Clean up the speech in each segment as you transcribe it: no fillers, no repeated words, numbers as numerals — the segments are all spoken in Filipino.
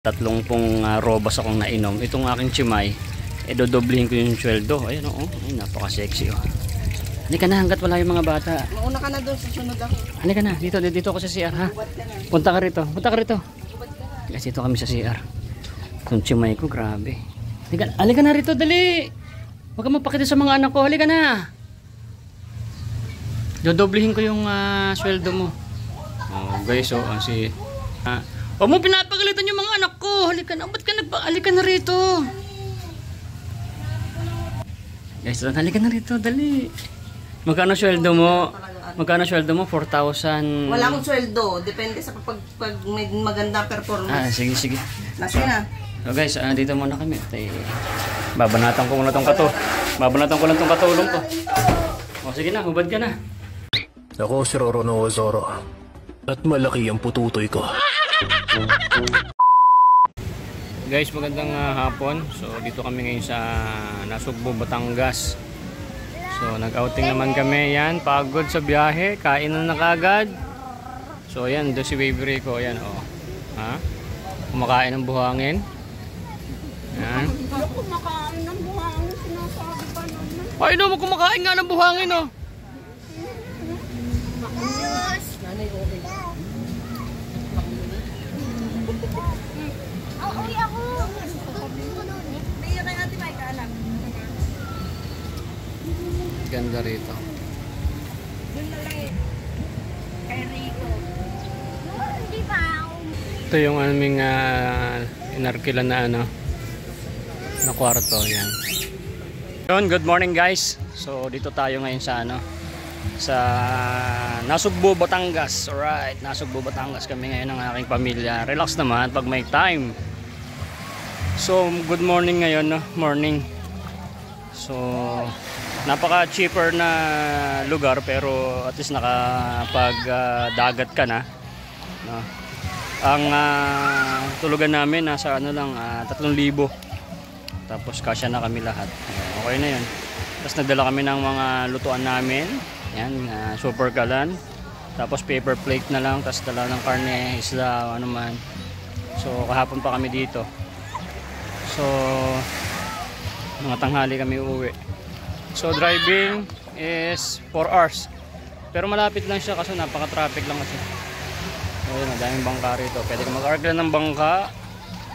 Tatlong pong robas akong nainom. Itong aking chimay, dodoblihin ko yung sweldo. Ayun o, ay, napaka-sexy o. Halika na hanggat wala yung mga bata. Mauna ka na doon sa sunod ako. Halika na, dito ako sa CR ha. Punta ka rito, Guys, dito kami sa CR. Itong chimay ko, grabe. Halika na rito, dali. Huwag ka magpakita sa mga anak ko, halika na. Dodoblihin ko yung sweldo mo. Oh, guys, huwag mo pinapagalitan yung mga anak ko. Halika na. Ba't ka halika na rito. Guys, halika na rito. Dali. Magkano sweldo mo? 4,000. Wala akong sweldo. Depende sa pag may magandang performance. Sige. Last na. So guys, dito muna kami. Babanatan ko muna tong katulong ko. O sige na, hubad ka na. Ako si Roronoa Zoro. At malaki ang pututoy ko. Guys, magandang hapon. So dito kami ngayon sa Nasugbu, Batangas. So nag-outing naman kami. Yan, pagod sa biyahe, kain na kagad. So yan, doon si Baby Rico. Yan oh. Ha? Kumakain ng buhangin. Yan. Kumakain ng buhangin, sinasabi pa naman. Ay no, kumakain nga ng buhangin oh. Uy, ako. Bigyan kayo natin may kaalam. Ganda rito. Doon na lang eh. Kay Rico. Hindi pa ako. Ito yung aming inarkilan na na kwarto. Yan. Good morning guys. So dito tayo ngayon sa sa Nasugbu, Batangas. Alright, Nasugbu, Batangas kami ngayon ng aking pamilya. Relax naman pag may time. So good morning ngayon, morning. So napaka cheaper na lugar pero at least nakapag dagat ka na, no? Ang tulugan namin nasa lang 3,000. Tapos kasya na kami lahat. Okay na yun. Tapos nagdala kami ng mga lutuan namin. Yan, super kalan. Tapos paper plate na lang. Tapos dala ng karne, isla, ano man. So kahapon pa kami dito. So mga tanghali kami uuwi. So driving is 4 hours. Pero malapit lang siya kasi napaka-traffic lang kasi. So yun, daming bangka rito. Pwede ka mag-arc lang ng bangka.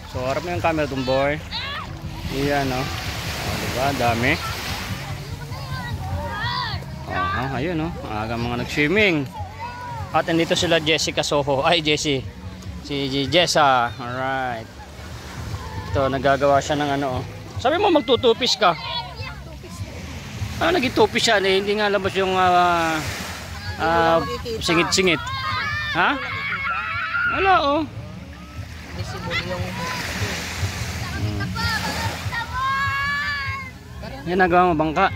So harap mo yung camera dun, boy. Iyan o. Diba, dami. Ayun o, aga mga nag-swimming. At andito sila Jessica Soho. Ay, Jessie. Si Jessa. Alright. Ito, nagagawa siya ng Sabi mo magtutupis ka. Nagitupis siya. Hindi nga labas yung singit-singit. Ha? Wala o. Visible yung... Yan, nagawa mo bangka.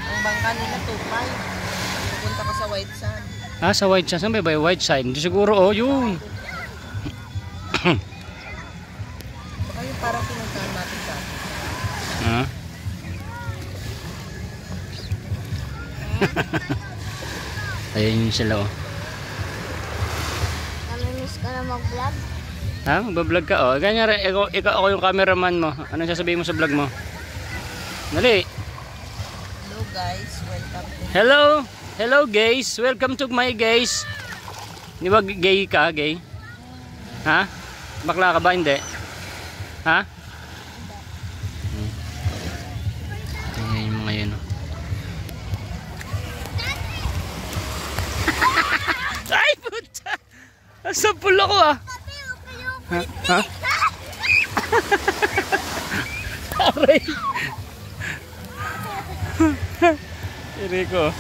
Ang bangka nila 2.5. Pupunta ka sa White Sand. Sa White Sand. Saan ba yung White Sand? Hindi siguro, yun. Baka yung parang pinuntahan natin sa atin. Ayun sila o. Namimiss ka na mag-vlog? Magbablog ka o. Ganyan rin, ikaw ako yung cameraman mo. Anong sasabihin mo sa vlog mo? Dali. Hello guys, welcome to... Hello guys, welcome to my guys. Di ba gay ka, gay? Ha? Bakla ka ba? Hindi? Ha? Ayan yung mga yun. Ay puta! Sampul ako ah. Ha? Aray! Rico.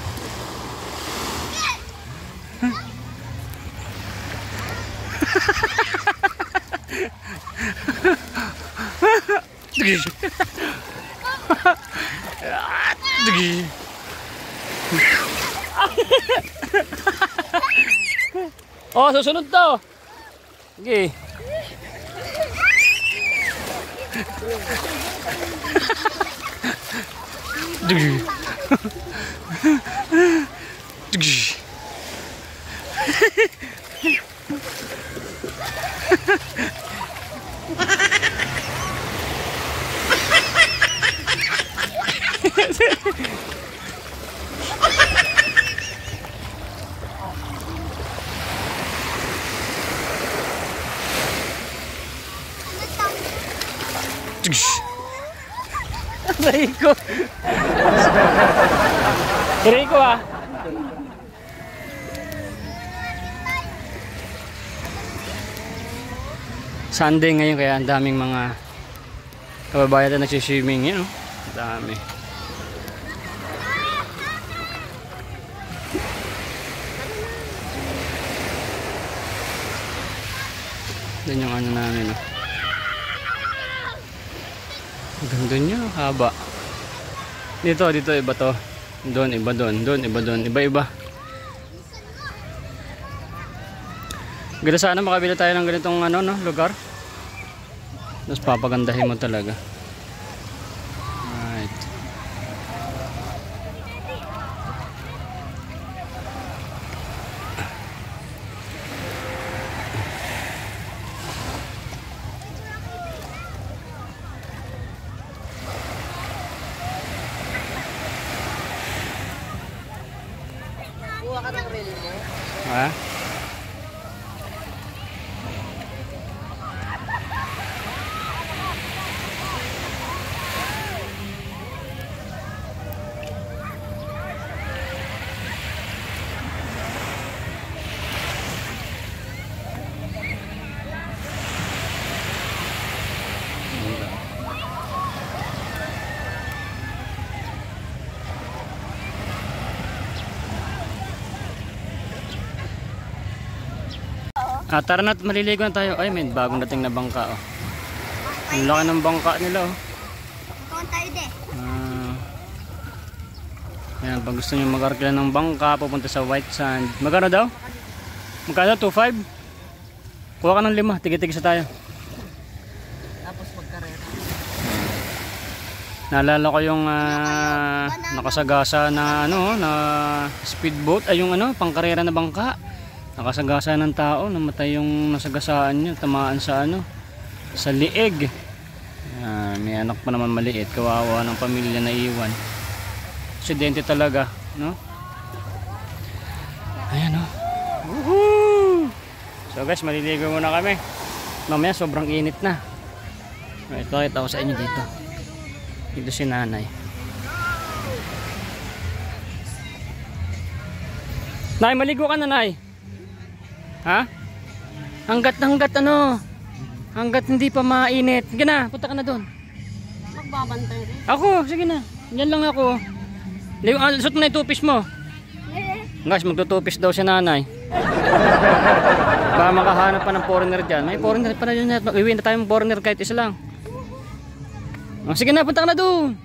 Oh, susunod to. Sige. Rico. Rico ah. Sunday ngayon kaya ang daming mga kababayan na nagsiswimming yun. Dami. Doon yung ano namin. Oh. Ganda niya, haba. Dito iba to. Doon, iba doon. Doon, iba doon. Iba-iba. Ganda sana makabili tayo ng ganitong ano, no, lugar. Tapos papagandahin mo talaga. Right. Kuha ka ng reel mo. Ha? Tara na, maliligo na tayo. Ay, may bagong dating na bangka. Oh. Ang laki ng bangka nila. Oh. Tuwan tayo de. Yan, pag gusto nyo mag-arkila ng bangka, pupunta sa White Sand. Magkano daw? Magkano? 2.5? Kuha ka ng 5, tigit-tigit sa tayo. Tapos magkarera. Naalala ko yung nakasagasa na ano, na speedboat, ay yung ano, pangkarera na bangka. Nakasagasa ng tao, namatay yung nasagasaan niya, tamaan sa ano, sa lieg. May anak pa naman maliit, kawawa ng pamilya na iwan. Aksidente talaga, no? Ayan, oh. Woohoo! So guys, maliligo muna kami. Mamaya sobrang init na. Ito, kita ko sa inyo dito. Dito si nanay. Nay, maligo ka na, nay. Ha? Hanggat ano? Hanggat hindi pa mainit. Sige na, punta ka na doon. Magbabantay rin. Ako, sige na. Diyan lang ako. Suot mo na yung tupis mo. Guys, magtutupis daw si nanay. Baka makahanap pa ng foreigner dyan. May foreigner pa na dyan. Iwi na tayo ng foreigner kahit isa lang. Sige na, punta ka na doon.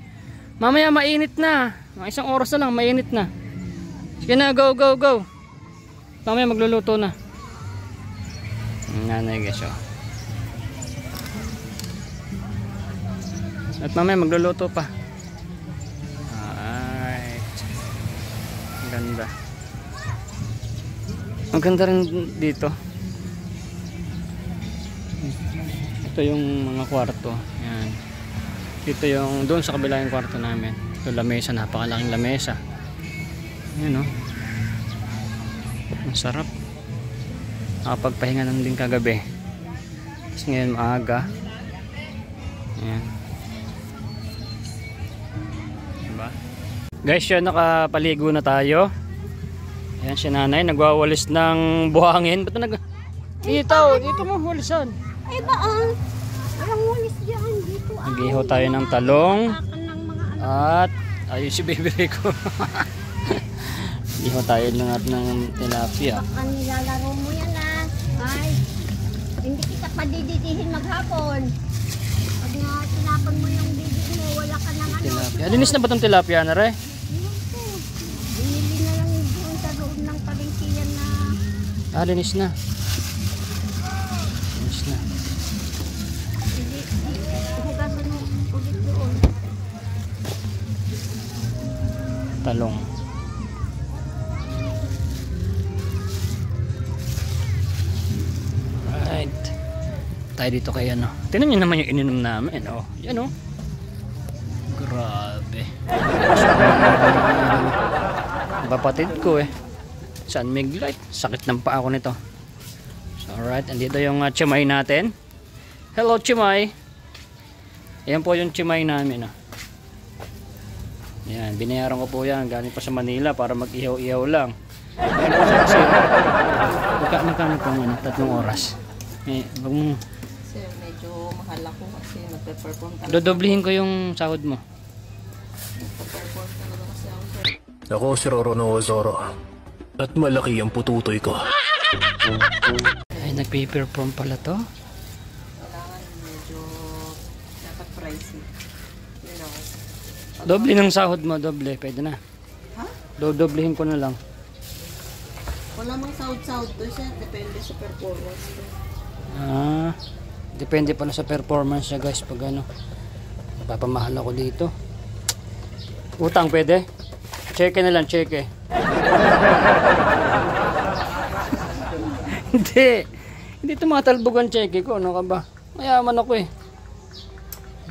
Mamaya mainit na. Mga isang oras na lang, mainit na. Sige na, go. Mamaya magluluto na. Nanay guys, oh. At mamaya magluluto pa. Alright. Ganda. Ang ganda rin dito. Ito yung mga kwarto. Yan. Dito yung doon sa kabila yung kwarto namin. Ito lamesa, napakalaking lamesa. Yan, oh. Ang sarap. Nakapagpahinga ng din kagabi. Tapos ngayon maaga. Ayan. Diba? Guys, yun, nakapaligo na tayo. Ayan si nanay, nagwawalis ng buhangin. Ba't na dito mo, walisan. Ay ba ang? Walang walis dyan dito. Nag-iho tayo ng talong. At ayun si baby Rico. Iho tayo ng tilapia. Baka nilalaro mo yan ah. Ay, hindi kita padididihin maghapon. Pag nga tinapan mo yung didi mo, wala ka nang ano. Tilapia. Linis na ba itong tilapia na rin? Binili na lang doon sa loob ng palengkiyan na. Linis na. Linis na. Hugasan mo ulit doon. Talong. Tayo tayo dito kay ano. Tingnan niyo naman yung ininom namin. Oh, yan oh. Grabe. Kapatid ko eh. San Miglite. Sakit ng paa ko nito. So, alright. Andito yung chimay natin. Hello chimay. Ayan po yung chimay namin. Oh. Yan. Binayaran ko po yan. Galing pa sa Manila para mag-ihaw-ihaw lang. Magkano po ano? 3 oras. Eh, wag mo. Kasi medyo mahal ako kasi nagpe-perform talaga. Dodoblihin ko yung sahod mo. Nagpe-perform talaga kasi ako. Ako si Roronoa Zoro. At malaki ang pututoy ko. Ay, nagpe-perform pala to. Kailangan medyo dapat pricey. You know. Doble ng sahod mo, doble. Pwede na. Ha? Dodoblihin ko na lang. Wala mang sahod-sahod to siya. Depende sa performance ko. Ah, depende pala sa performance niya guys pag ano. Papamahal ako dito. Utang pwede? Cheque na lang, cheque. Hindi tumatalbog ang cheque ko. Ano ka ba? Mayaman ako eh.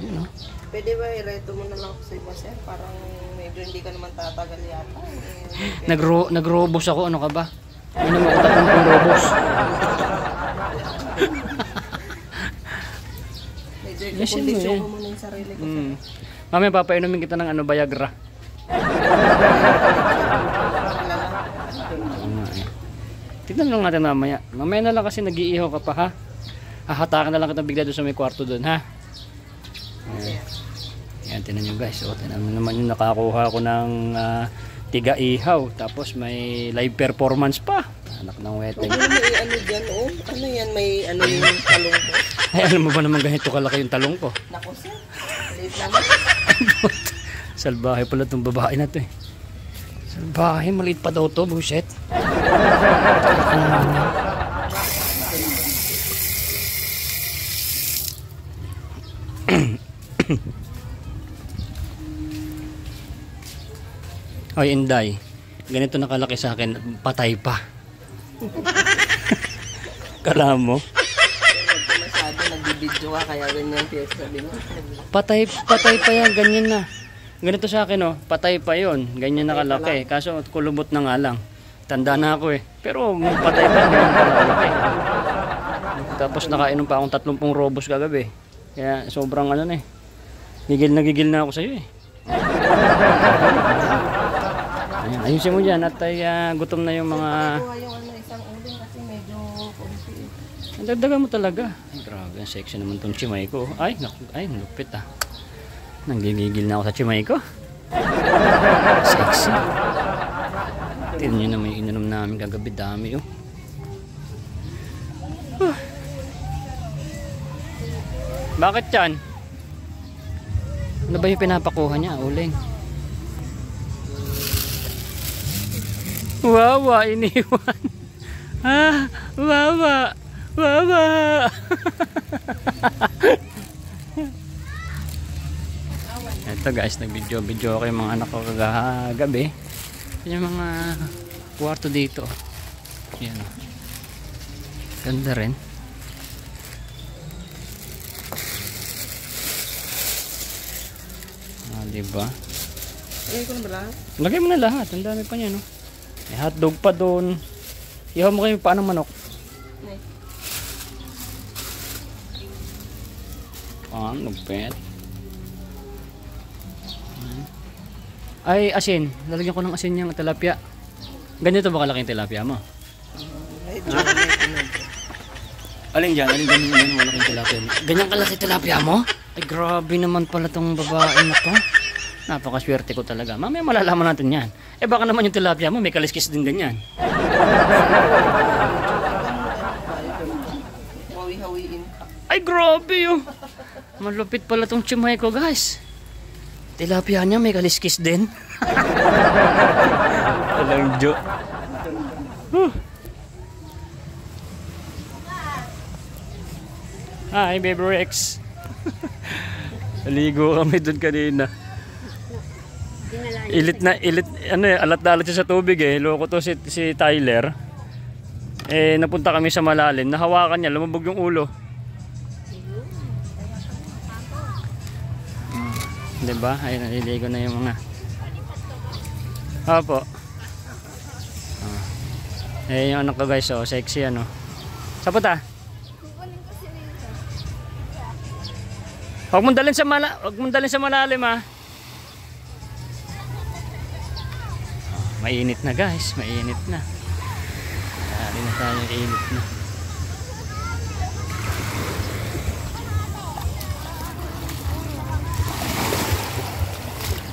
Yun, oh. Pwede ba ireto mo na lang sa iba sir? Parang medyo hindi ka naman tatagal yata. Nagrobos ako. Ano ka ba? Ano mo ako 30 robos? Medyo Yes, kondisyon yun, mo muna yung sarili ko. Mamaya papainumin kita ng ano, Viagra. Tignan lang natin mamaya. Mamaya na lang kasi nag-iihaw ka pa ha. Hahatakan na lang kita bigla doon sa may kwarto doon ha. Ayan, tinan nyo guys. O, tinan mo naman yung nakakuha ko ng tiga-ihaw. Tapos may live performance pa. Anak ng weteng. Ano may ano dyan oh? Ano yan? May ano yung talong ko? Ay, alam mo ba naman ganito kalaki yung talong ko? Naku sir. Late naman. Salbahe pala itong babae na to eh. Salbahe, maliit pa daw to, buset. Oy, Inday. Ganito nakalaki sa akin, patay pa. Kala mo? Masyado nagbibidyo ka kaya ganyan fiesta din. Patay pa yan, ganyan na. Ganito sa akin oh, patay pa yon, ganyan nakalaki. Kaso kulubot na nga lang. Tanda na ako eh. Pero patay pa yan, ganyan nakalaki. Tapos nakainom pa akong 30 robos kagabi. Kaya sobrang ano na eh. Gigil na ako sa iyo eh. Ayan, ayusin mo dyan at ay gutom na yung mga... Kuha yung ano, isang uling kasi medyo konti. Dagdagan mo talaga. Ay, grabe, ang sexy naman tong chimay ko. Ay, lupit ah. Nanggigigil na ako sa chimay ko. Sexy. Tignan nyo naman yung ininom namin kagabi. Dami oh. Bakit yan? Ano ba yung pinapakuha niya? Uling. Wawa, iniwan. Ah, wawa. Wawa. Ito guys, nag-video ako yung mga anak ko kagabi. Yung mga kwarto dito. Yan. Ganda rin. Ah, diba? Lagay ko na ba lahat? Lagay mo na lahat. Ang dami pa niya, no? May hotdog pa doon. Ihaw mo kayo paano manok. Lupet. Ay, asin. Lalagyan ko ng asin yung tilapia. Ganito ba kalaki yung tilapia mo? Alin dyan? Alin dyan? Malaking tilapia mo? Ganyan kalaki tilapia mo? Ay, grabe naman pala tong babae na to. Napakaswerte ko talaga. Mamaya malalaman natin yan. Eh baka naman yung tilapia mo may kaliskis din ganyan. Hawi-hawiin ka. Ay, grabe yun. Malupit pala tong chimay ko guys. Tilapia niya may kaliskis din. Alang jo. Hi, Baby Rex. Naligo kami doon kanina. Ilit ano eh, alat na alat siya sa tubig eh. Loko to si Tyler. Eh, napunta kami sa malalim. Nahawakan niya, lumubog yung ulo. Diba? Ay, naliligo na yung mga. Opo. Eh, yung anak ko guys, oh, sexy ano. Sapot ah. Huwag mong dalhin sa malalim ah. Mainit na guys, mainit na. Dali na tayo, init na.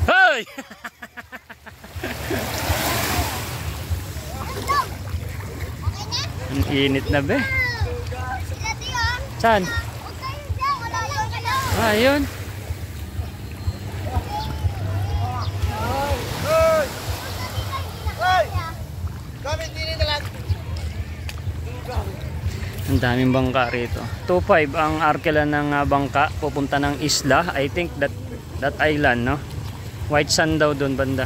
Hoy! Ang init na be. Saan? Ah, yun. Ang daming bangka rito. 2.5 ang arkela ng bangka pupunta ng isla. I think that island, no? White sand daw doon banda.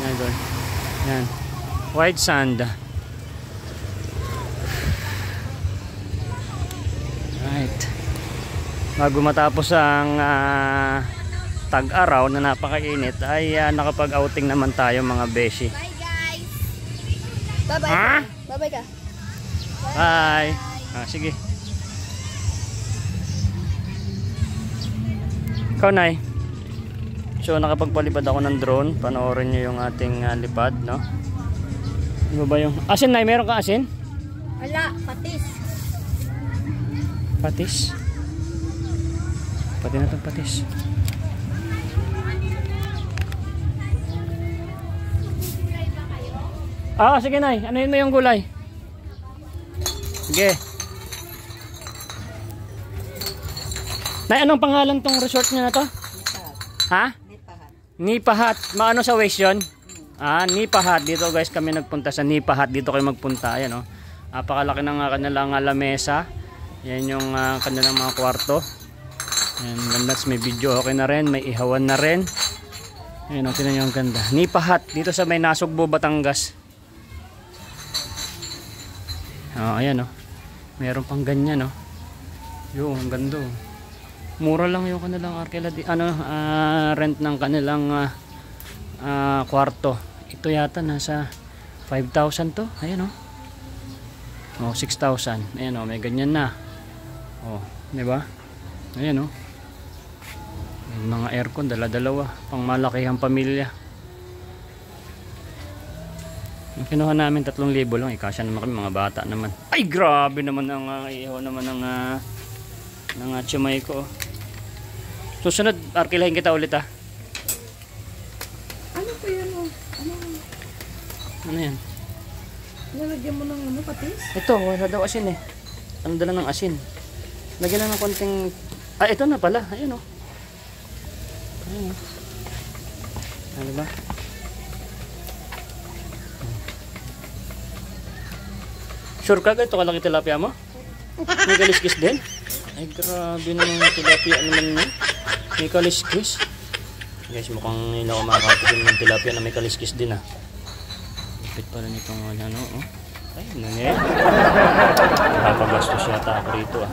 Yan doon. Yan. White sand. Right. Bago matapos ang tag-araw na napakainit ay nakapag-outing naman tayo mga beshi. Bye guys. Bye-bye. Ha? Bye-bye ka. Bye. Sige. Ikaw, Nay. So nakapagpalipad ako ng drone. Panoorin nyo yung ating lipad, no? Ano ba yung asin, Nay? Meron ka asin? Wala, patis. Patis. Pati na itong patis. Sige, Nay. Anuhin mo yung gulay. Sige. Nay, anong pangalan tong resort niyo na to? Ha? Nipahat. Maano sa Waze yun? Nipahat. Dito guys kami nagpunta sa Nipahat. Dito kayo magpunta. Ayan, oh. Napakalaki ng kanilang lamesa. Yan yung kanilang mga kwarto. Ayan, ganda. May video okay na rin. May ihawan na rin. Ayan, oh, tinan nyo ang ganda. Nipahat. Dito sa may Nasugbo, Batangas. Ayan, oh. Meron pang ganyan, oh. Yung ang ganda, oh. Mura lang yung kanilang arkela rent ng kanilang kwarto. Ito yata nasa 5,000 to. Ayan, oh. 6,000. Ayan, oh, may ganyan na. Oh, 'di ba? Ayan, oh. May mga aircon dala-dalawa, pang malakihang pamilya. Ang kinuha namin 3,000 lang, ikasya naman kami mga bata naman. Ay, grabe naman ang iho naman ng chumay ko. Susunod, arkilahin kita ulit ah. Ano po yan mo? Ano yan? Nalagyan mo ng patis? Ito, wala daw asin eh. Ano dala ng asin? Lagyan lang ng konting. Ito na pala. Ayun oh. Ayun oh. Ano ba? Sure ka ito kalaki tilapia mo? May kaliskis din? Ay, grabe naman yung tilapia naman mo. May kaliskis. Guys, mukhang hindi ako makakatikin ng tilapia na may kaliskis din ah. Lipit pala nitong ano, oh. Ay, nangyay. Nakapagastos yata ako rito ah.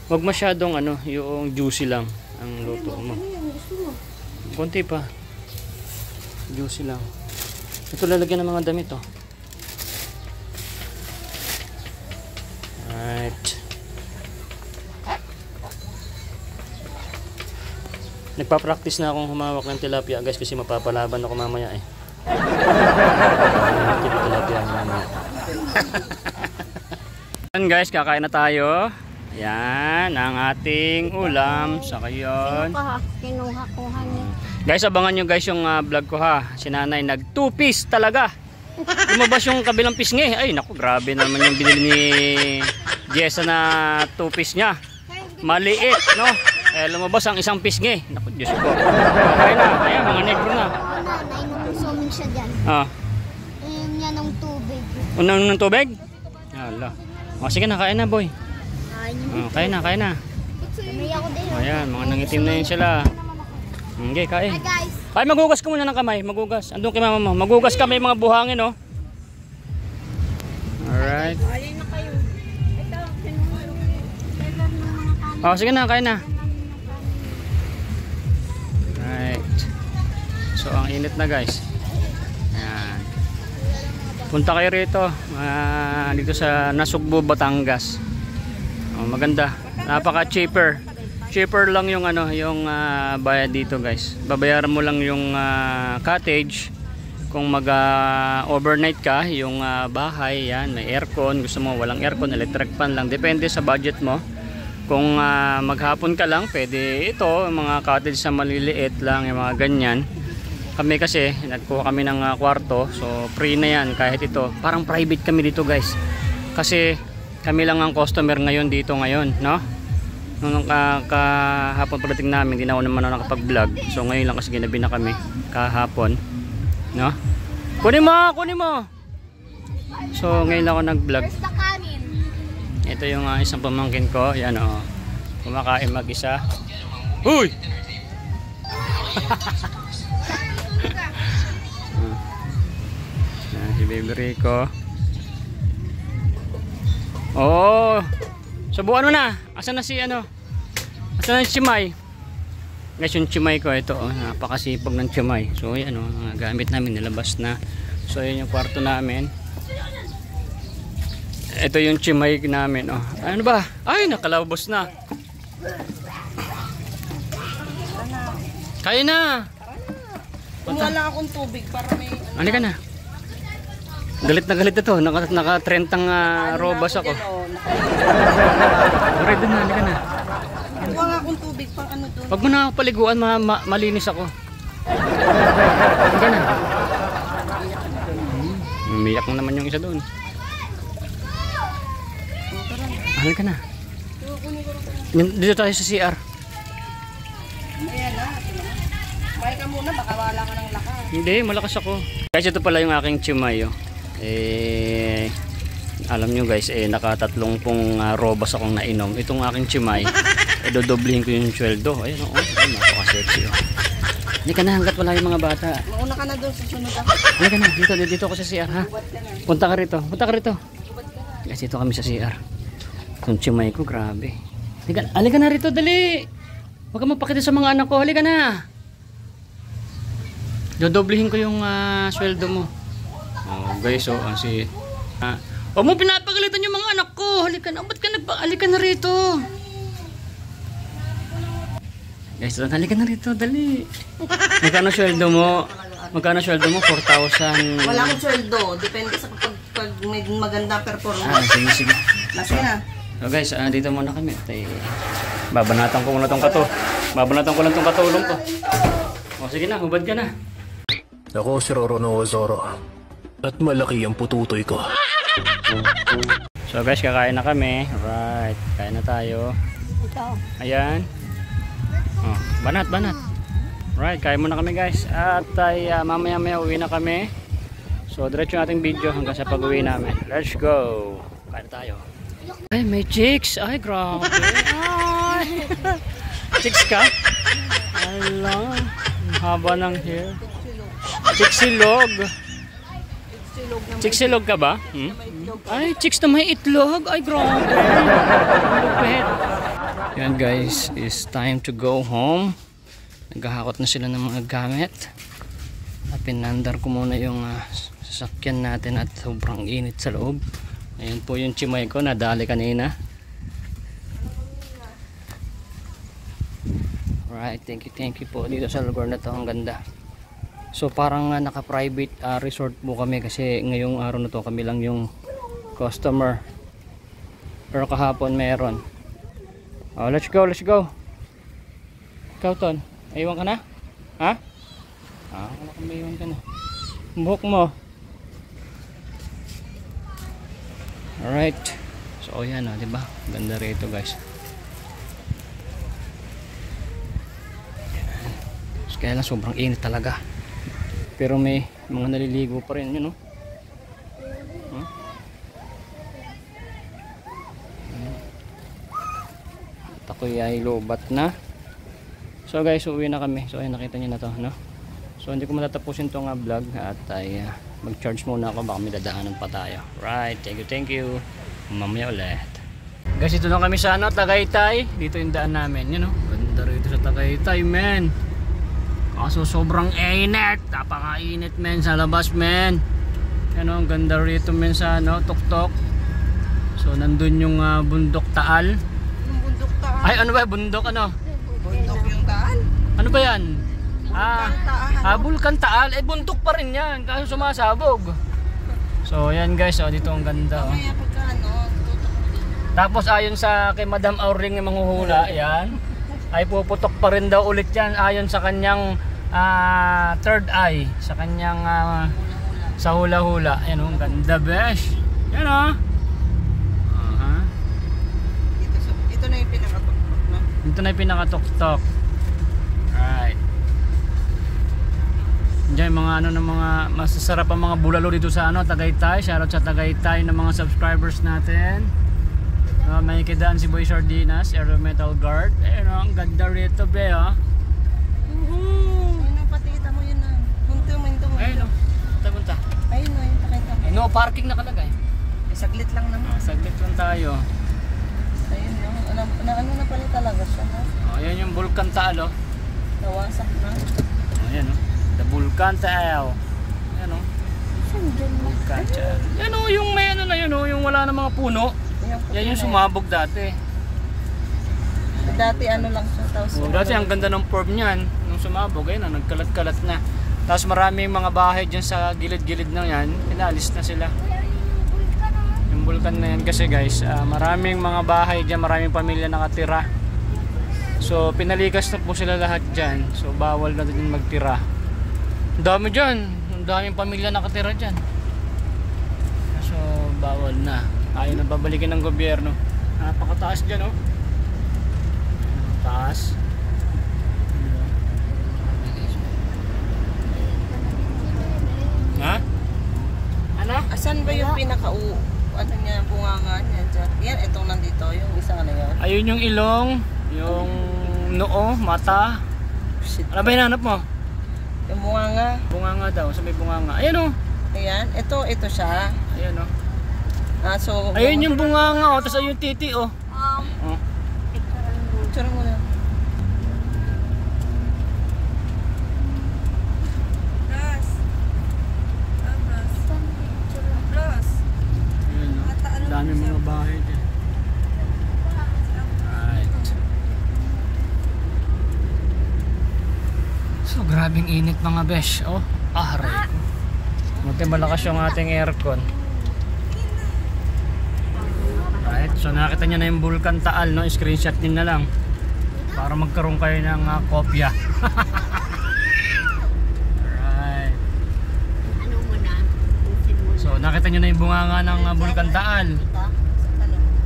Huwag masyadong yung juicy lang ang luto mo. Konti pa. Juicy lang. Ito lalagyan ng mga damit oh. Right. Nagpa-practice na akong humawak ng tilapia guys kasi mapapalaban ako mamaya eh. Tilapia mamaya. Yan guys, kakain na tayo. Yan ang ating ulam sa kayon. Kinuha-kuha niya. Guys, abangan nyo guys yung vlog ko ha. Si nanay nag 2-piece talaga. Lumabas yung kabilang pisngi. Ay naku, grabe naman yung binili ni Jessa na 2-piece niya. Maliit, no? Lumabas ang isang pisngi. Naku, Diyos ko. Okay na, ayan, mga negro na. Nainumusoming siya dyan. Inom niya ng tubig. Unang ng tubig? Hala. Sige na, kain na boy. Kain na, kain na. May ako din. Ayan, mga nangitim na yun sila. Okay, kain. Hi guys. Ay, magugas ka muna ng kamay. Magugas. Andun kay mama mo. Magugas ka, may mga buhangin, oh. Alright. Ayun na kayo. Oh, sige na, kain na. Right. So, ang init na guys. Ayan. Punta kayo rito. Dito sa Nasugbu, Batangas. Oh, maganda. Napaka-cheaper. Cheaper lang yung yung bayad dito guys. Babayaran mo lang yung cottage. Kung overnight ka, yung bahay, yan, may aircon. Gusto mo walang aircon, electric fan lang. Depende sa budget mo. Kung maghapon ka lang, pwede ito, mga cottage na maliliit lang, yung mga ganyan. Kami kasi, nagkuha kami ng kwarto, so free na yan kahit ito. Parang private kami dito guys. Kasi kami lang ang customer ngayon dito ngayon, no? Nung kahapon pagdating namin, hindi na ako naman nakapag-vlog. So ngayon lang kasi ginabi na kami kahapon, no? Kunin mo! So ngayon lang ako nag-vlog. Ito yung isang pamangkin ko. Yan o. Kumakain mag-isa. Uy! Si Baby Rico. Oh! Subukan mo na. Asan na si Asan na si Chimay? Guys, yung Chimay ko ito. Oh, napakasipag ng Chimay. So yan o. Gamit namin. Nilabas na. So yan yung kwarto namin. Ito yung Chimay namin, oh. Ano ba? Ay, nakalabos na. Kaya na. Kumuha lang akong tubig para may... Halika na. Galit na galit ito. Naka-trentang robas ako. Ready na, halika na. Kumuha nga akong tubig pang doon. Pag mo na paliguan, malinis ako. Halika na. Umiyak na naman yung isa doon. Halika na. Dito tayo sa CR. Ayan na. May ka muna, baka wala ka ng lakas. Hindi, malakas ako. Guys, ito pala yung aking Chimay. Alam nyo guys, nakatatlong pong robas akong nainom. Itong aking Chimay, dodoblihin ko yung sweldo. Ayan o, napaka-sexy o. Hindi ka na hanggat wala yung mga bata. Mauna ka na doon sa sunod ako. Halika na, dito ako sa CR ha. Punta ka rito. Guys, dito kami sa CR. Itong Chimay ko, grabe. Halika na rito, dali. Huwag ka magpakita sa mga anak ko. Halika na. Dodoblihin ko yung sweldo mo. Oh, guys, huwag mo pinapagalitan yung mga anak ko. Halika na. Ba't ka halika na rito. Guys, halika na rito, dali. Magkano sweldo mo? 4,000. Wala akong sweldo. Depende sa pag may maganda performance. Sige. Kasi na. So guys, dito muna kami. Babanatan ko muna tong katulong ko. O sige na, hubad ka na. Ako si Roronoa Zoro. At malaki ang pututoy ko. So guys, kakain na kami. Alright, kain na tayo. Ito. Ayan. Oh, banat. Alright, kain muna kami guys. At mamaya uwi na kami. So diretso yung ating video hanggang sa pag-uwi namin. Let's go. Kain na tayo. Ay, may chicks. Ay, grabe. Ay. Chicks ka? Ala. Ang haba ng hair. Chicksilog. Chicksilog ka ba? Ay, chicks na may itlog. Ay, grabe. Yan guys, it's time to go home. Naghahakot na sila ng mga gamit. Pinandar ko muna yung sasakyan natin at sobrang init sa loob. Ayan po yung Chimay ko, nadali kanina. Alright, thank you po dito sa lugar na to, ang ganda. So parang naka-private resort po kami kasi ngayong araw na to kami lang yung customer. Pero kahapon meron. Oh, let's go. Ikaw, Ton, aywan ka na? Ha? Wala kang maywan ka na. Buhok mo. Alright. So yan o, diba? Ganda rito guys. So, kaya lang sobrang init talaga. Pero may mga naliligo pa rin yun o. At ako'y ay lobat na. So guys, uwi na kami. So ayun, nakita nyo na to, no? So hindi ko matatapusin tong vlog at ay mag-charge muna ako, baka may dadaanan pa tayo. Right, thank you. Mamaya ulit. Guys, ito na kami sa Tagaytay. Dito yung daan namin. Yun, ganda rito sa Tagaytay, men. Kaso sobrang init. Napakainit, men, sa labas, men. Yan, ganda rito, men, sa Tuktok. So nandun yung bundok Taal. Yung bundok Taal. Ay, ano ba? Bundok ano? Bundok yung Taal. Ano ba yan? Taal. Bulkan Taal. Eh, bundok pa rin yan. Kaso sumasabog. So yan, guys, dito ang ganda. Mamaya pagka tutok mo din. Tapos ayon sa kay Madam Auring ng manghuhula, yan, ay puputok pa rin daw ulit yan ayon sa kanyang third eye, sa kanyang sa hula-hula. Yan, ang ganda, besh. Yan, Ito na yung pinakatuktok na. Ito na yung pinakatuktok. Right. Diyan mga ng mga masasarap ang mga bulalo dito sa Tagaytay. Shoutout sa Tagaytay ng mga subscribers natin. May kidaan si Boy Sardinas, Aero Metal Guard. Ayun, ang ganda rito, be, Ayun ang patikita mo yun na. Punto. Ayun, punta. Ayun o, yung pakita mo. No parking nakalagay. Saglit lang naman. Saglit lang tayo. Ayun o. Ano na pala talaga siya ha? Ayan yung Bulkan Taal, Nawasak na. Ayan, the Bulkan Taal. Ayan, Bulkan Taal. Yan, yung may na yun, yung wala na mga puno. Yan yung sumabog dati. Dati lang siya. Dati ang ganda ng form niyan. Nung sumabog, ayun, nagkalat-kalat na. Tapos maraming mga bahay dyan sa gilid-gilid na yan. Pinalis na sila. Yung bulkan na yan kasi, guys, maraming mga bahay dyan, maraming pamilya nakatira. So pinalikas na po sila lahat dyan. So bawal na din magtira. Ang dami dyan. Ang daming pamilya nakatira dyan. So bawal na. Ayaw na babalikin ng gobyerno. Napakataas dyan, taas. Ha? Ano? Asan ba yung niya, bunganga niya dyan? Yan, itong nandito, yung isa na yan. Ayun yung ilong, yung noo, mata. Shit. Ano ba hinanap mo? Yung bunganga. Bunganga daw, sa may bunganga. Ayan, Ayan, ito siya. Ayan, So, ayun yung bunganga, tapos ayun yung titi, picture mo na. Dami mga bahay dyan. Right. So grabing init mga besh. Aray. Buti malakas yung ating aircon. Right. So nakita nyo na yung Bulkan Taal, screenshot nyo na lang para magkaroon kayo ng kopya. So nakita nyo na yung bunganga ng Bulkan Taal.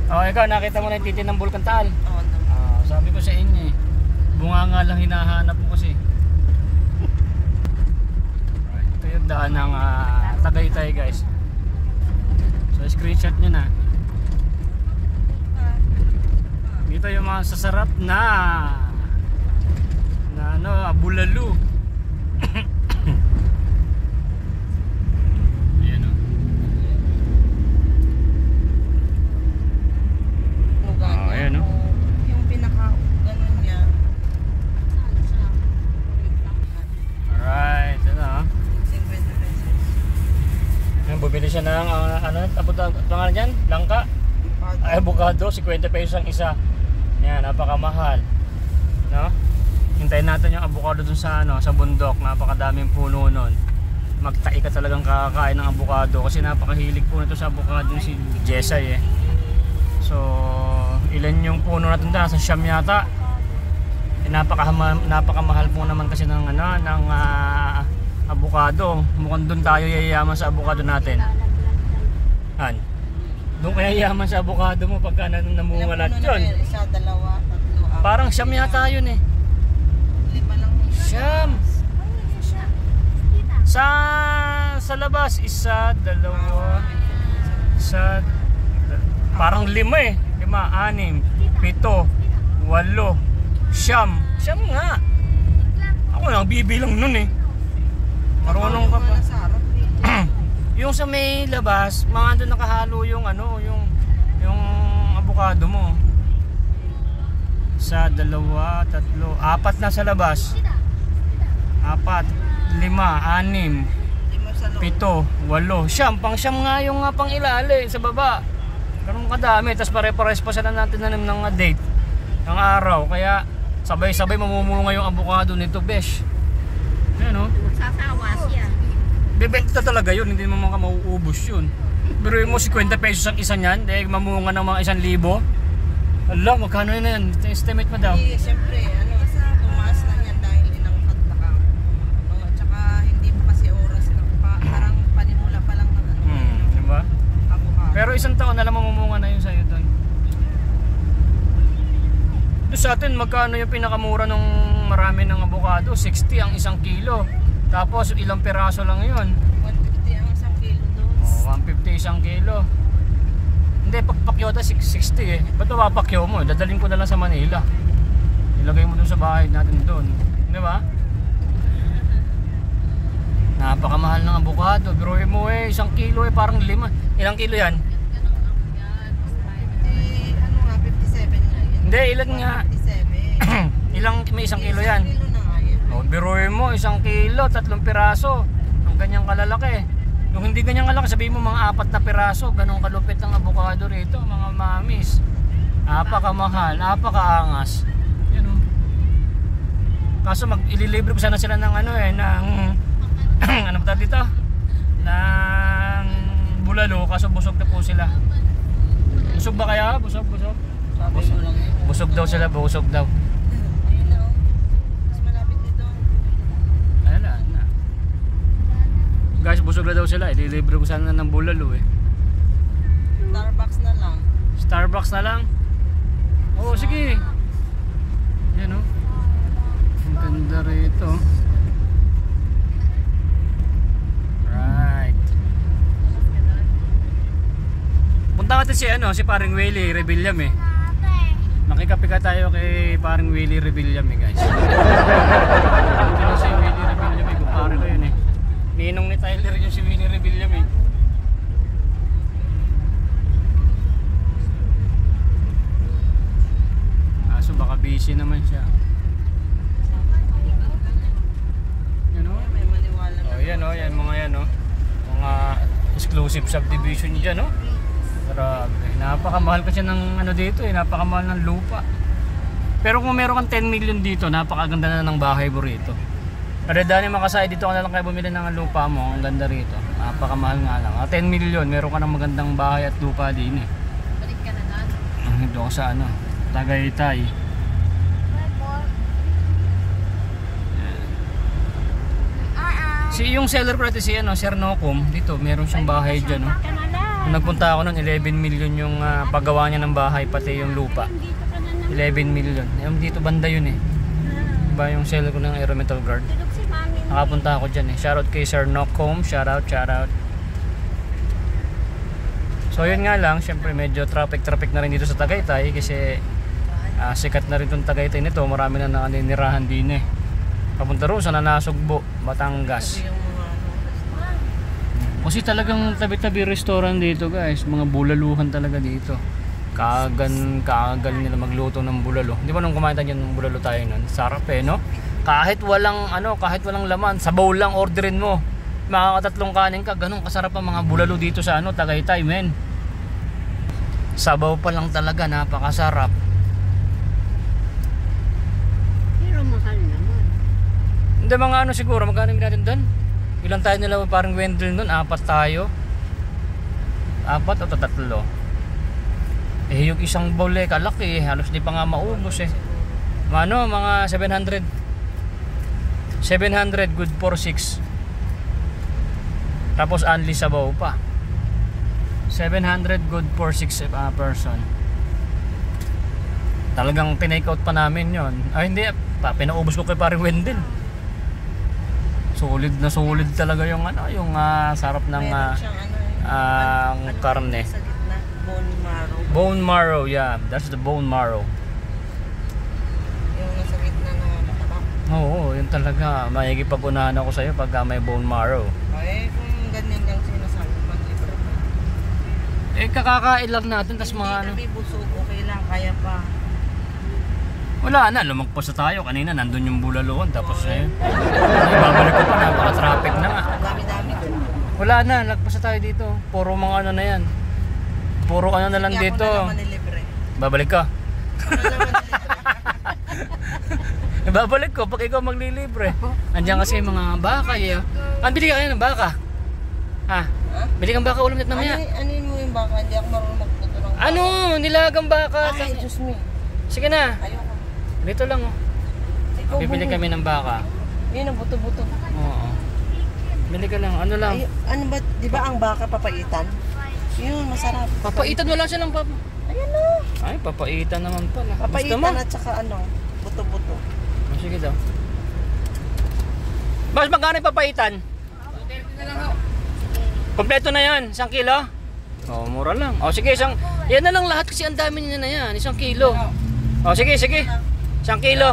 Ikaw nakita mo na yung titi ng Bulkan Taal. Sabi ko sa inyo bunganga lang hinahanap mo kasi. Right, ito yung daan ng Tagaytay, guys. So screenshot nyo na. Dito yung mga sasarap na bulalo. Yung pinaka ganun niya. Alright, 50 pesos. Bumili siya ng pangalan dyan? Langka? Ay, avocado, 50 pesos ang isa. Yan, napakamahal. Hintayin natin yung avocado dun sa bundok. Napakadaming puno nun. Magtai ka talagang kakakain ng avocado kasi napakahilig po nito sa avocado si Jessay So ilan yung puno natin doon? Sa Siyam yata. Napakamahal po naman kasi ng avocado. Mukhang doon tayo yayaman sa avocado natin. Doon kaya yayaman sa avocado mo pagka namungalat yun. Isa, dalawa, tatlo, apat. Parang Siyam yata yun 5 lang. Siyam. Sa labas, isa, dalawa, isa, parang 5 5, 6, 7, 8, 9, 10 nga. Ako lang bibilang nun Marunong ka pa. Yung sa may labas, mga doon nakahalo yung yung avocado mo. Isa, dalawa, tatlo, apat na sa labas. 4, 5, 6, 7, 8, 9, pang siyam nga yung pang ilali sa baba. Ganun kadami, tapos pare-pares pa sila natin ng date ng araw, kaya sabay-sabay mamumunga yung avocado nito, besh. Yan o. Magsasawa siya. Bebenta talaga yun, hindi mo mga mauubos yun. Pero mo 50 pesos ang isa niyan, dahil mamunga ng mga 1,000. Ala, magkano yun na yan? Estimate mo daw? Siyempre, tumaas na yan dahil inangkat na ka. Tsaka hindi pa kasi oras na parang panimula pa lang ng diba? avocado. Pero isang taon na lang mamumunga na yun sa'yo doon. Doon sa atin, magkano yung pinakamura ng marami ng avocado? 60 ang 1 kilo. Tapos ilang piraso lang yun. 150 ang 1 kilo doon. 150 1 kilo. Hindi, pagpakyo ata 60 eh. Ba't mapapakyo mo? Dadalhin ko na lang sa Manila. Ilagay mo dun sa bahay natin doon. Di ba? Napakamahal ng avocado. Pero mo 1 kilo parang 5. Ilang kilo yan? 57 nga yun. Hindi, ilan nga? 57. Ilang, may 1 kilo yan? 1 kilo na nga yun. Biruin mo, 1 kilo, 3 piraso. Ang ganyang kalalaki. Yung hindi ganyang kalaki, sabihin mo mga 4 na piraso. Ganong kalupit ng avocado rito, mga mamis. Napakamahal, napakaangas. Yan o. Kaso ililibre ko sana sila ng ng ano ba dito? Ng bulalo, kaso busog na po sila. Busog ba kaya? Busog. Busog daw sila, busog daw. Ayun na, mas malapit dito. Wala na. Guys, busog na daw sila. Ililibre ko sana ng bulalo eh. Starbucks na lang. Starbucks na lang? Oo, sige. Yan o. Ang ganda rito. Right. Punta natin si paring Willie Rebelliam eh. Nakikapika tayo kay paring Willie Rebelliam eh, guys. Hindi na si Willie Rebelliam eh, kumpare ko yun eh. Ninong ni Tyler yung si Willie Rebelliam eh. Kaso baka busy naman siya. Yan o. May maniwala na. Oh, yan mga yan o. Mga exclusive subdivision dyan o. Grabe, napakamahal kasi ng dito eh, napakamahal ng lupa. Pero kung meron kang 10 million dito, napakaganda na ng bahay mo rito. Pero dahil makasaya dito ka na lang kayo bumili ng lupa mo, ang ganda rito. Napakamahal nga lang. 10 million, meron ka ng magandang bahay at lupa din eh. Balik ka na doon. Dito ako sa Tagaytay. Yung seller ko natin Sir Nocom, dito meron siyang bahay dyan. Nung nagpunta ako noon, 11 million yung paggawa niya ng bahay, pati yung lupa. 11 million. Yung dito banda yun eh. Diba yung seller ko ng Aerometal Guard? Nakapunta ako dyan eh. Shoutout kay Sir Nocom. Shoutout. So yun nga lang, syempre medyo traffic na rin dito sa Tagaytay kasi sikat na rin itong Tagaytay nito. Marami na naninirahan din eh. Papunta rin sa Nanasugbo, Batangas. Kasi talagang tabi-tabi restaurant dito guys. Mga bulaluhan talaga dito. Kagan nila magluto ng bulalo. Di ba nung kumain tayo ng bulalo tayo nun? Sarap eh, no? Kahit walang laman, sabaw lang orderin mo. Makakatatlong kanin ka, ganun kasarap ang mga bulalo dito sa Tagaytay, men. Sabaw pa lang talaga, napakasarap. Pero mahal naman. Hindi mga siguro, magkano natin doon? Ilan tayo nila parang Wendell nun? 4 tayo. 4 o 3? Eh yung isang bowl eh, kalaki eh. Halos di pa nga maubos eh. Mga 700. 700 good for 6. Tapos only sabaw pa. 700 good for 6 person. Talagang tinake out pa namin yon. Ay hindi, pinaubos ko kay parang Wendell. Solid na solid talaga yung yung sarap ng karne. Sa gitna, bone marrow. Bone marrow, yeah, that's the bone marrow. Yung nasa gitna na mataba. Oo, yun talaga. Makikipag-unahan ako sa'yo pagka may bone marrow. Ay, kung ganyan lang sinasabi, maglibre pa. Eh, kakakain lang natin, tas mga ano. Hindi kami busog, okay lang, kaya pa. Wala na, lumagpas na tayo. Kanina, nandun yung Bulaloan, tapos na yun. Ay, babalik ko pa, napaka-traffic na nga. Dami-dami ko. Wala na, lagpas na tayo dito. Puro mga ano na yan. Puro ano na lang Kaya dito. ako na naman nilibre. Babalik ka. Ako na naman nilibre. Babalik ko pag ikaw maglilibre. Andiyan kasi yung mga baka eh. Bili ka kayo ng baka. Ha? Bili kang baka ulam nat mamaya. Ano mo yung baka? Hindi ako marunong magluto ng baka. Ano? Nilagang baka. Ay, Diyos me. Sige na. Ayoko. Dito lang oh. Ikaw, Bibili kami ng baka. Yun ang buto-buto. Oo. Bili ka lang. Ano lang? Ay, ano ba, di ba ang baka papaitan? Yun, masarap. Papaitan mo lang silang papa. Ayan na. Ay, papaitan naman pala. Gusto mo? Papaitan at saka ano, buto-buto. Oh, sige daw. Mas magkano yung papaitan? Kompleto na yan, 1 kilo? Oh, mura lang. Oh, sige, yan na lang lahat kasi ang dami niya na yan, 1 kilo. Oh, sige, 1 kilo.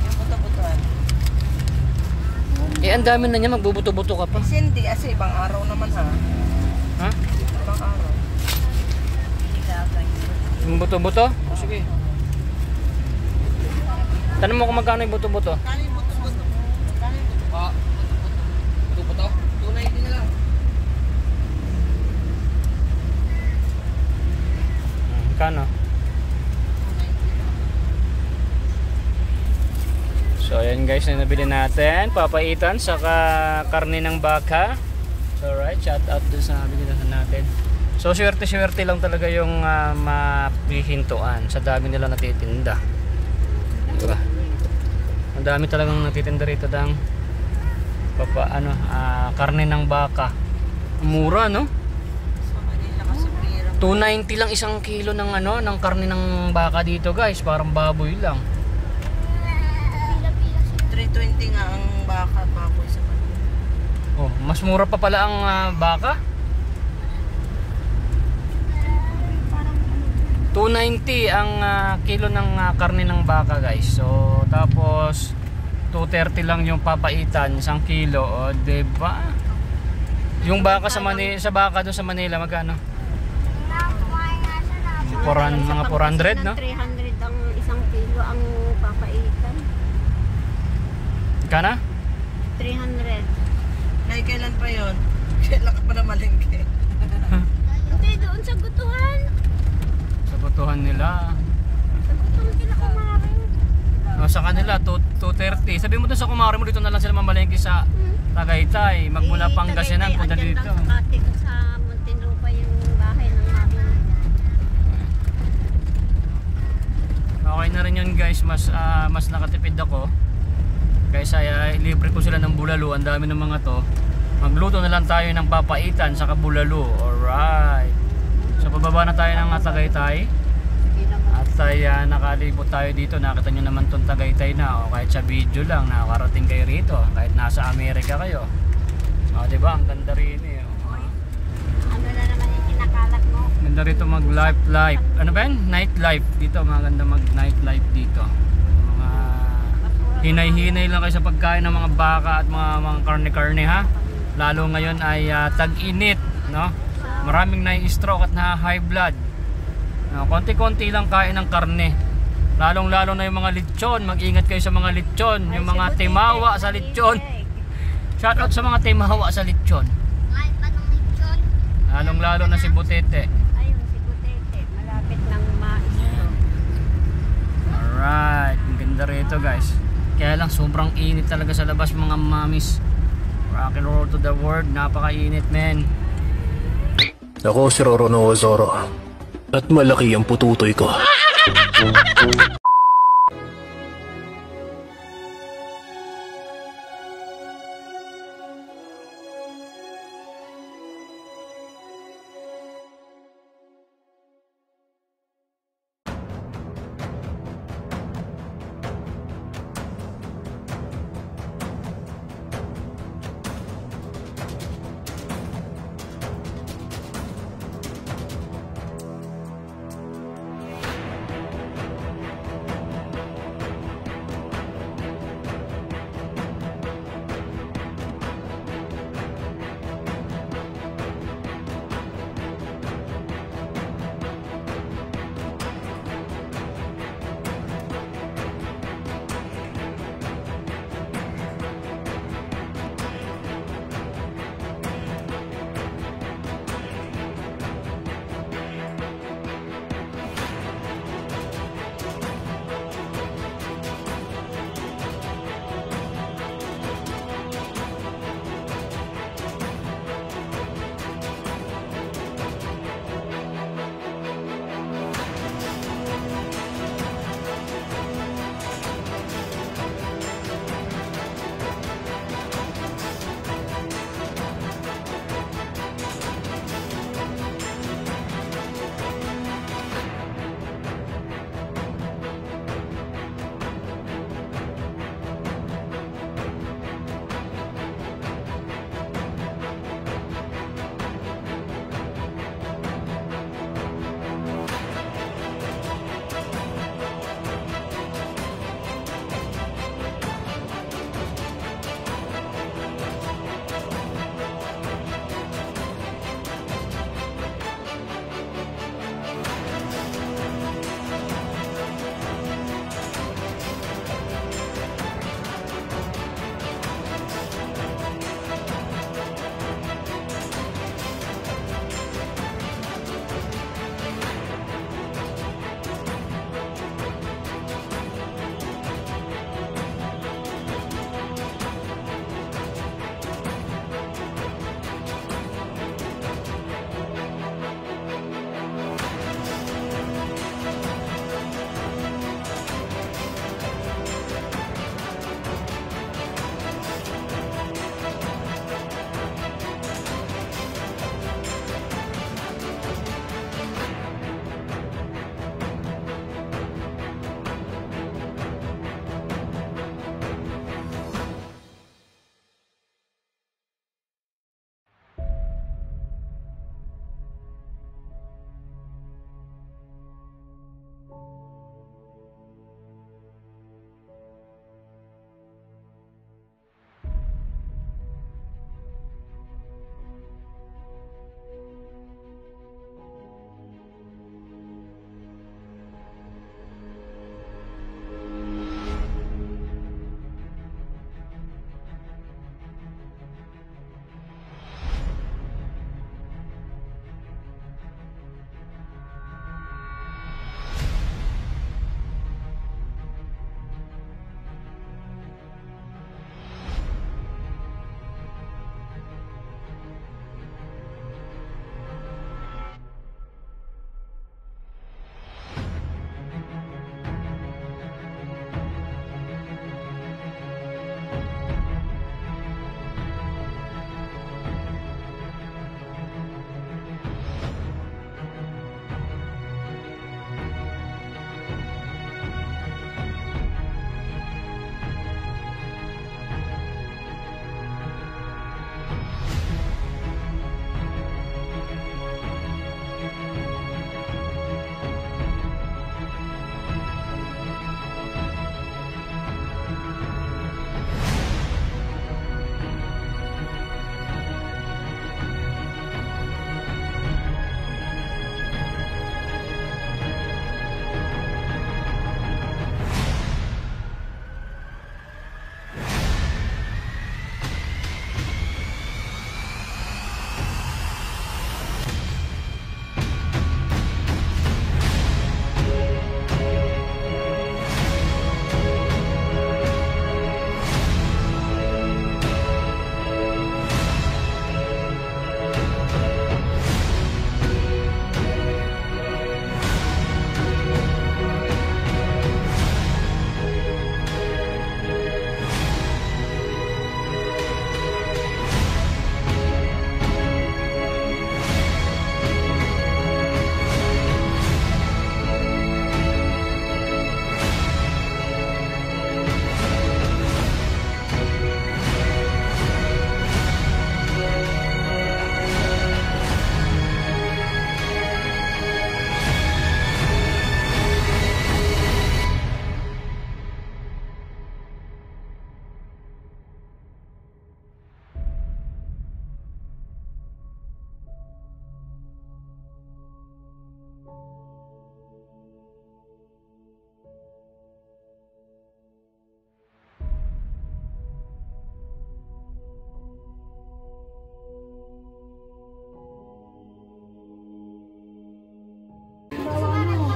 Yung buto-butoan. Eh, ang dami na niya, magbubuto-buto ka pa. Kasi hindi, kasi ibang araw naman ha. Ha? Ibang araw. Yung buto-buto? Oh, sige. Tanong mo kung magkano yung buto-buto. Kano yung buto-buto? Kano yung buto-buto? Buto-buto? 290 na lang. Kano? So ayan guys, na nabili natin papaitan saka karne ng baka. So alright, shout out dun sa binilihan natin. So swerte-swerte lang talaga yung mapihintuan sa dami nila natitinda. Diba? Ang dami talagang natitinda rito dang karne ng baka. Mura, no? Sa Manila kasi pira. 290 lang 1 kilo ng ng karne ng baka dito, guys. Parang baboy lang. 320 nga ang baka baboy sa Manila. Oh, mas mura pa pala ang baka. 290 ang kilo ng karne ng baka, guys. So, tapos 230 lang yung papaitan, 1 kilo, o, diba? Yung baka sa baka doon sa Manila, magkano? Mga 400, no? 300 ang 1 kilo ang papaitan. Kana? 300. Nay, kailan pa yun? Kailan ka pa na malingke? Hindi, doon sa gutuhan. Sa botohan nila. Sa gutuhan sila kumarin. No, sa kanila 230. Sabi mo doon sa kumare mo, dito na lang sila mamalengke sa Tagaytay. Magmula Pangasinan punta dito. Sa Makati, sa Muntinlupa yung bahay ng mami. Okay na rin yun, guys. Mas nakatipid ako. Kaysa libre ko sila ng bulalo. Ang dami ng mga to. Magluto na lang tayo ng papaitan saka bulalo. Alright. So pababa na tayo ng Tagaytay. At nakalibot tayo dito. Nakita nyo naman itong Tagaytay na. O kahit sa video lang, nakakarating kayo rito. Kahit nasa Amerika kayo. O diba, ang ganda rin eh. Ano na naman yung kinakalat mo? Ganda rito mag life. Ano ba yan? Nightlife. Dito, maganda mag nightlife dito. Mga hinay-hinay lang kayo sa pagkain ng mga baka at mga karne-karne, ha. Lalo ngayon ay tag-init, no? Maraming na-stroke at na-high blood. No, konti-konti lang kain ng karne. Lalong-lalo na yung mga lechon. Mag-ingat kayo sa mga lechon, yung mga timawa sa lechon. Shout out sa mga timawa sa lechon. Ay, panong lechon? Lalong-lalo na si Butete. Ayun, si Butete. Malapit ng maestro. Alright, ang ganda rito, guys. Kaya lang sobrang init talaga sa labas, mga mamis. Rock and roll to the world, napaka-init, men. Ako si Roronoa Zoro. At malaki ang pututoy ko.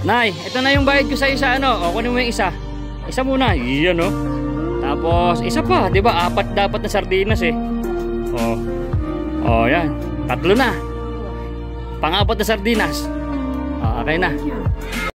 Nay, ito na yung bayad ko sa isa, ano? O, kunin mo yung isa. Isa muna. Iyan, oh. Tapos, isa pa. Diba? 4 dapat na sardinas, eh. O. O, yan. 3 na. Pang-4 na sardinas. O, okay na.